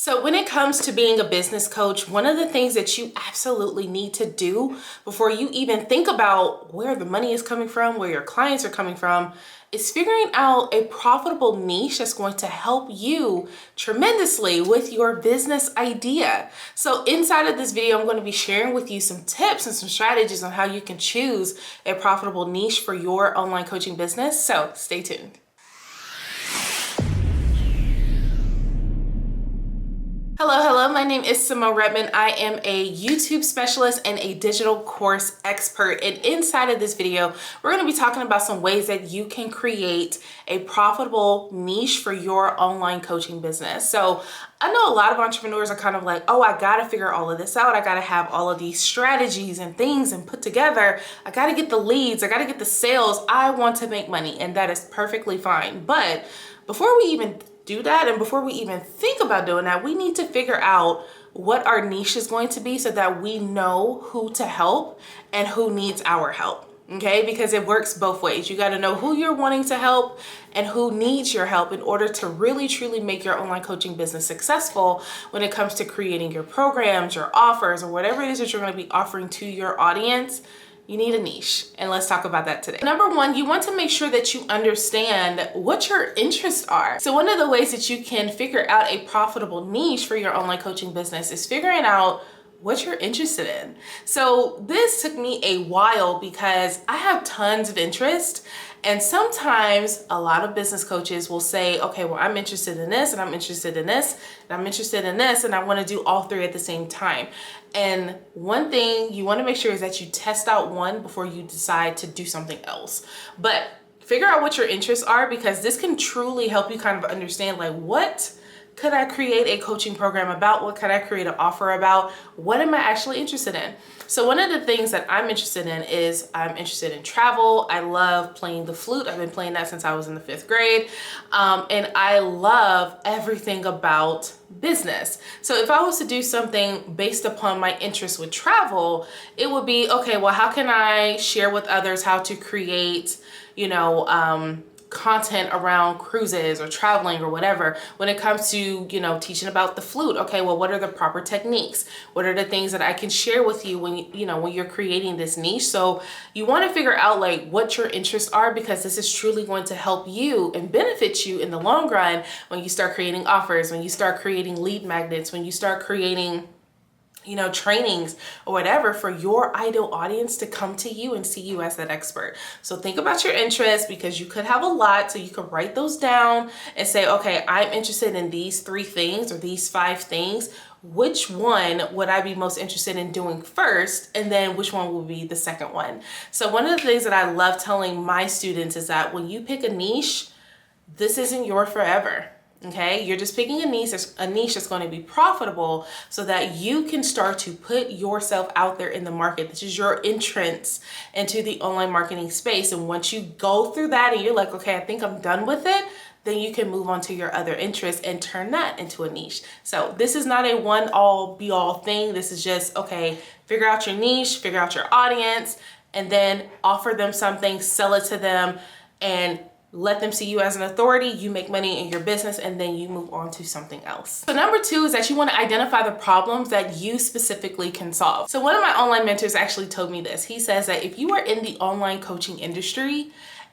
So when it comes to being a business coach, one of the things that you absolutely need to do before you even think about where the money is coming from, where your clients are coming from, is figuring out a profitable niche that's going to help you tremendously with your business idea. So inside of this video, I'm going to be sharing with you some tips and some strategies on how you can choose a profitable niche for your online coaching business. So stay tuned. Hello, my name is Symone Redmond. I am a YouTube specialist and a digital course expert. And inside of this video, we're going to be talking about some ways that you can create a profitable niche for your online coaching business. So I know a lot of entrepreneurs are kind of like, oh, I got to figure all of this out. I got to have all of these strategies and things and put together. I got to get the leads. I got to get the sales. I want to make money. And that is perfectly fine. But before we even do that, and before we even think about doing that, we need to figure out what our niche is going to be so that we know who to help and who needs our help. Okay, because it works both ways. You got to know who you're wanting to help and who needs your help in order to really truly make your online coaching business successful when it comes to creating your programs, your offers, or whatever it is that you're going to be offering to your audience. You need a niche, and let's talk about that today. Number one, you want to make sure that you understand what your interests are. So one of the ways that you can figure out a profitable niche for your online coaching business is figuring out what you're interested in. So this took me a while because I have tons of interest, and sometimes a lot of business coaches will say, okay, well, I'm interested in this, and I'm interested in this, and I'm interested in this, and I want to do all three at the same time. And one thing you want to make sure is that you test out one before you decide to do something else. But figure out what your interests are, because this can truly help you kind of understand, like, what could I create a coaching program about? What could I create an offer about? What am I actually interested in? So one of the things that I'm interested in is I'm interested in travel. I love playing the flute. I've been playing that since I was in the 5th grade. And I love everything about business. So if I was to do something based upon my interest with travel, it would be, okay, well, how can I share with others how to create, content around cruises or traveling or whatever. When it comes to, teaching about the flute, okay, well, what are the proper techniques? What are the things that I can share with you when when you're creating this niche? So you want to figure out like what your interests are, because this is truly going to help you and benefit you in the long run when you start creating offers, when you start creating lead magnets, when you start creating trainings or whatever for your ideal audience to come to you and see you as that expert. So think about your interests, because you could have a lot. So you could write those down and say, okay, I'm interested in these 3 things or these 5 things. Which one would I be most interested in doing first? And then which one will be the second one? So one of the things that I love telling my students is that when you pick a niche, this isn't your forever. Okay, you're just picking a niche that's going to be profitable so that you can start to put yourself out there in the market. This is your entrance into the online marketing space. And once you go through that and you're like, okay, I think I'm done with it, then you can move on to your other interests and turn that into a niche. So this is not a one all be all thing. This is just, okay, figure out your niche, figure out your audience, and then offer them something, sell it to them, and let them see you as an authority. You make money in your business, and then you move on to something else. So number 2 is that you want to identify the problems that you specifically can solve. So one of my online mentors actually told me this. He says that if you are in the online coaching industry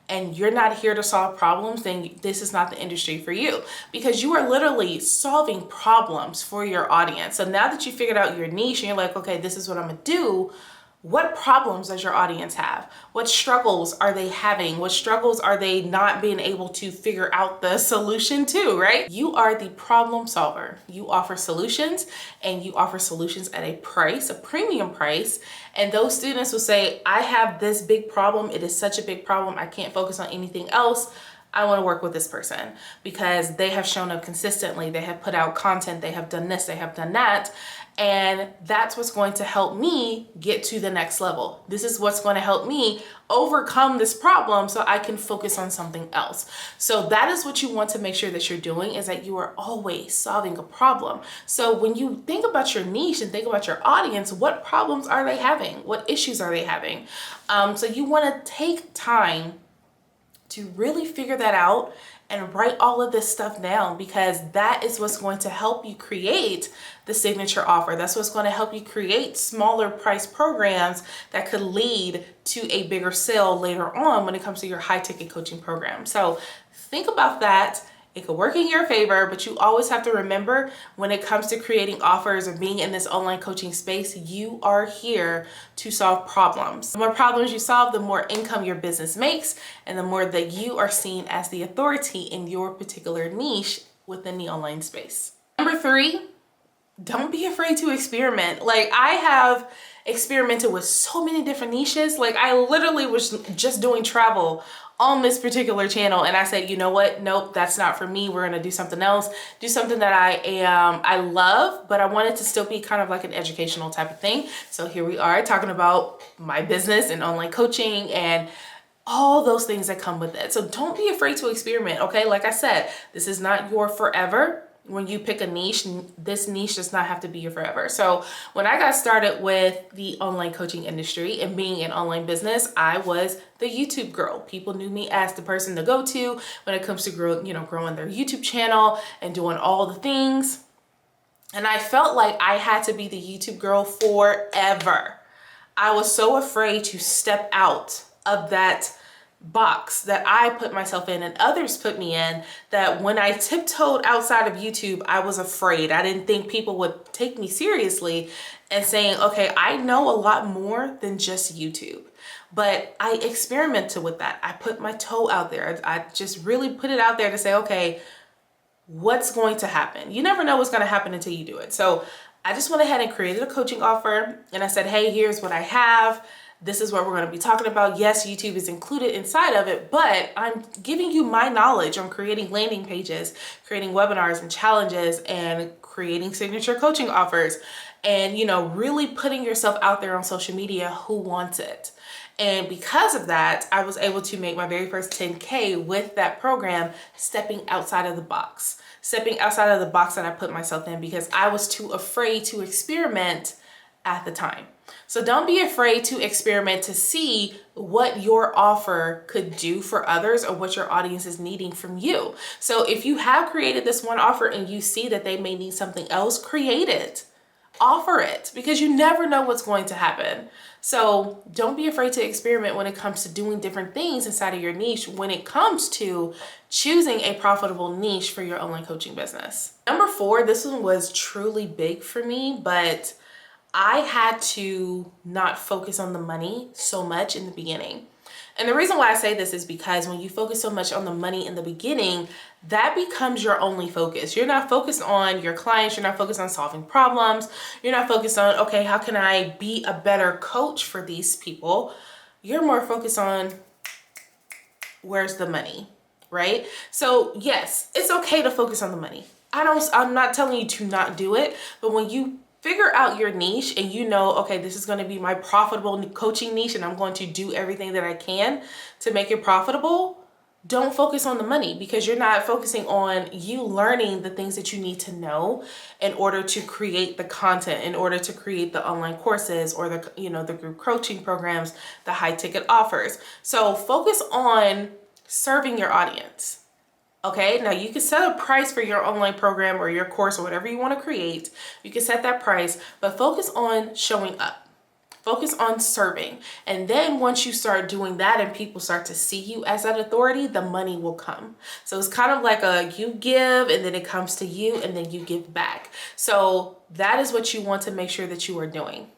and you're not here to solve problems, then this is not the industry for you, because you are literally solving problems for your audience. So now that you figured out your niche and you're like, okay, this is what I'm gonna do, what problems does your audience have? What struggles are they having? What struggles are they not being able to figure out the solution to, right? You are the problem solver. You offer solutions, and you offer solutions at a price, a premium price. And those students will say, I have this big problem. It is such a big problem. I can't focus on anything else. I want to work with this person because they have shown up consistently. They have put out content. They have done this. They have done that. And that's what's going to help me get to the next level. This is what's going to help me overcome this problem so I can focus on something else. So that is what you want to make sure that you're doing, is that you are always solving a problem. So when you think about your niche and think about your audience, what problems are they having? What issues are they having? So you want to take time to really figure that out and write all of this stuff down, because that is what's going to help you create the signature offer. That's what's going to help you create smaller price programs that could lead to a bigger sale later on when it comes to your high ticket coaching program. So think about that. It could work in your favor, but you always have to remember, when it comes to creating offers or being in this online coaching space, you are here to solve problems. The more problems you solve, the more income your business makes, and the more that you are seen as the authority in your particular niche within the online space. Number 3, don't be afraid to experiment. Like, I have experimented with so many different niches. Like, I literally was just doing travel on this particular channel, and I said, you know what? Nope, that's not for me. We're gonna do something else, do something that I love, but I want it to still be kind of like an educational type of thing. So here we are talking about my business and online coaching and all those things that come with it. So don't be afraid to experiment, okay? Like I said, this is not your forever. When you pick a niche, this niche does not have to be your forever. So when I got started with the online coaching industry and being in online business, I was the YouTube girl. People knew me as the person to go to when it comes to growing their YouTube channel and doing all the things. And I felt like I had to be the YouTube girl forever. I was so afraid to step out of that box that I put myself in and others put me in, that when I tiptoed outside of YouTube, I was afraid. I didn't think people would take me seriously and saying, okay, I know a lot more than just YouTube. But I experimented with that. I put my toe out there. I just really put it out there to say, okay, what's going to happen? You never know what's going to happen until you do it. So I just went ahead and created a coaching offer, and I said, hey, here's what I have. This is what we're going to be talking about. Yes, YouTube is included inside of it, but I'm giving you my knowledge on creating landing pages, creating webinars and challenges, and creating signature coaching offers, and, really putting yourself out there on social media. Who wants it? And because of that, I was able to make my very first 10K with that program, stepping outside of the box that I put myself in, because I was too afraid to experiment at the time. So don't be afraid to experiment to see what your offer could do for others or what your audience is needing from you. So if you have created this one offer and you see that they may need something else, create it. Offer it, because you never know what's going to happen. So don't be afraid to experiment when it comes to doing different things inside of your niche when it comes to choosing a profitable niche for your online coaching business. Number 4, this one was truly big for me, but I had to not focus on the money so much in the beginning. And the reason why I say this is because when you focus so much on the money in the beginning, that becomes your only focus. You're not focused on your clients. You're not focused on solving problems. You're not focused on, okay, how can I be a better coach for these people? You're more focused on, where's the money, right? So yes, it's okay to focus on the money. I'm not telling you to not do it, but when you figure out your niche and okay, this is going to be my profitable coaching niche and I'm going to do everything that I can to make it profitable, don't focus on the money, because you're not focusing on you learning the things that you need to know in order to create the content, in order to create the online courses or the group coaching programs, the high ticket offers. So focus on serving your audience. Okay, now you can set a price for your online program or your course or whatever you want to create. You can set that price, but focus on showing up. Focus on serving. And then once you start doing that and people start to see you as that authority, the money will come. So it's kind of like you give and then it comes to you and then you give back. So that is what you want to make sure that you are doing.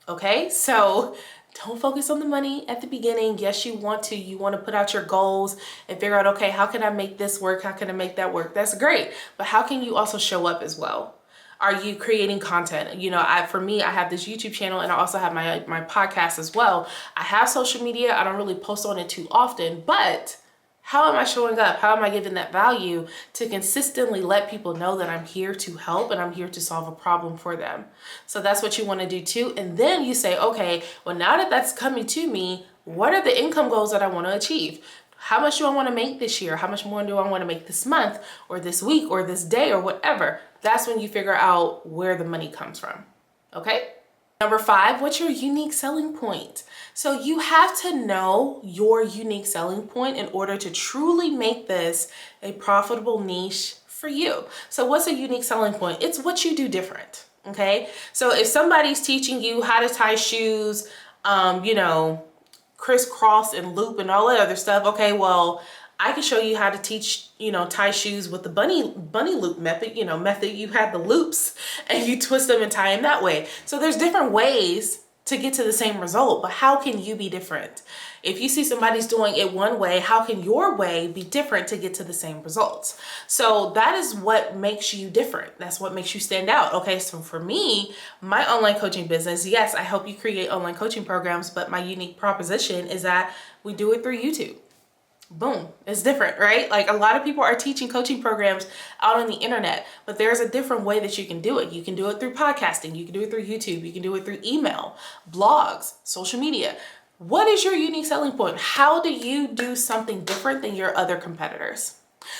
Okay, so don't focus on the money at the beginning. Yes, you want to put out your goals and figure out, okay, how can I make this work? How can I make that work? That's great. But how can you also show up as well? Are you creating content? For me, I have this YouTube channel and I also have my podcast as well. I have social media. I don't really post on it too often, but how am I showing up? How am I giving that value to consistently let people know that I'm here to help and I'm here to solve a problem for them? So that's what you want to do too. And then you say, okay, well, now that that's coming to me, what are the income goals that I want to achieve? How much do I want to make this year? How much more do I want to make this month or this week or this day or whatever? That's when you figure out where the money comes from. Okay? Number 5, what's your unique selling point? So you have to know your unique selling point in order to truly make this a profitable niche for you. So what's a unique selling point? It's what you do different, okay? So if somebody's teaching you how to tie shoes, you know, crisscross and loop and all that other stuff, okay, well, I can show you how to teach, you know, tie shoes with the bunny loop method, you have the loops and you twist them and tie them that way. So there's different ways to get to the same result, but how can you be different? If you see somebody's doing it one way, how can your way be different to get to the same results? So that is what makes you different. That's what makes you stand out. Okay, so for me, my online coaching business, yes, I help you create online coaching programs, but my unique proposition is that we do it through YouTube. Boom, it's different, right? Like a lot of people are teaching coaching programs out on the internet, but there's a different way that you can do it. You can do it through podcasting, you can do it through YouTube, you can do it through email, blogs, social media. What is your unique selling point? How do you do something different than your other competitors?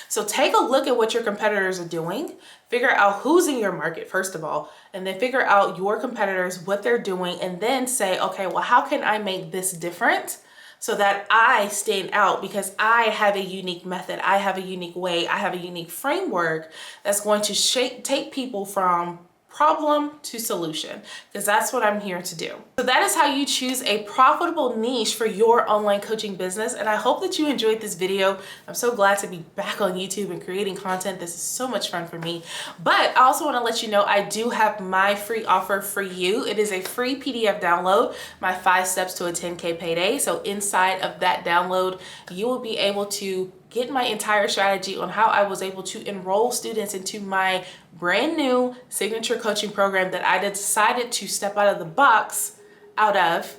So take a look at what your competitors are doing, figure out who's in your market, first of all, and then figure out your competitors, what they're doing, and then say, okay, well, how can I make this different so that I stand out because I have a unique method, I have a unique way, I have a unique framework that's going to take people from problem to solution, because that's what I'm here to do. So that is how you choose a profitable niche for your online coaching business. And I hope that you enjoyed this video. I'm so glad to be back on YouTube and creating content. This is so much fun for me. But I also want to let you know I do have my free offer for you. It is a free PDF download, my 5 steps to a 10K payday. So inside of that download, you will be able to get my entire strategy on how I was able to enroll students into my brand new signature coaching program that I decided to step out of the box out of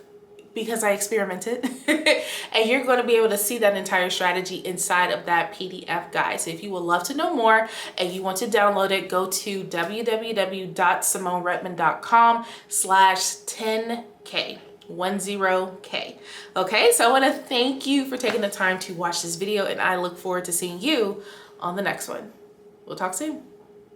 because I experimented. And you're going to be able to see that entire strategy inside of that PDF guide. So if you would love to know more and you want to download it, go to www.symoneredmond.com/10K. 10K. Okay, so I want to thank you for taking the time to watch this video, and I look forward to seeing you on the next one. We'll talk soon.